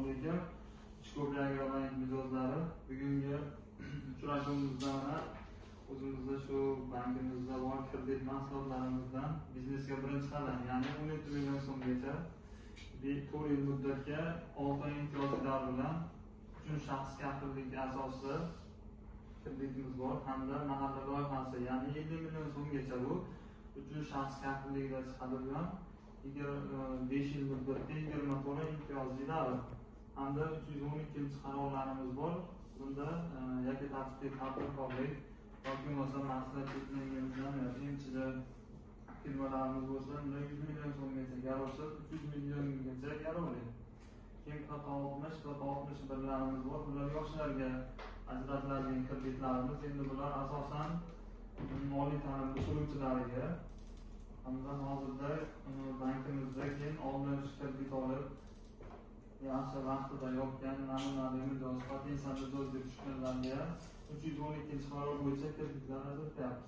alaykum. Ichko'prik Agrobank mijozlari, bugungi uchrashuvimizda o'zimizda shu bankimizda bor kredit mahsulotlarimizdan biznesga birinchi qadam, ya'ni 17 million so'mgacha 4 yil muddatga 6 oy imtiyozli davr bilan 3 shaxs kafilligi asosida kreditimiz bor hamda mahalla loyihasi, ya'ni 50 million so'mgacha bu 3 shaxs kafilligida chiqadi bilan 5 yil muddatga 24 oy imtiyozli davr hamda 312 qarorlarimiz bor. Bunda yakka tartibli tadbirkorlik yoki bo'lmasa mahsulot cheklangandan emchilar firmalarimiz bo'lsa 100 million so'mgacha garovsiz 300 milliongacha garovli. Keyin 40-60-61larimiz bor. Bular yoshlarga ajratiladigan kreditlarimiz. Endi bular asosan oliy ta'lim bitiruvchilariga hamda hozirda bankimizda keyin oldin kredit olib yaxshi vaqtida yopgan namunali mijoz potensial mijoz deb tushunganlarga 312 qaror bo'yicha kreditlar ajratyapmiz.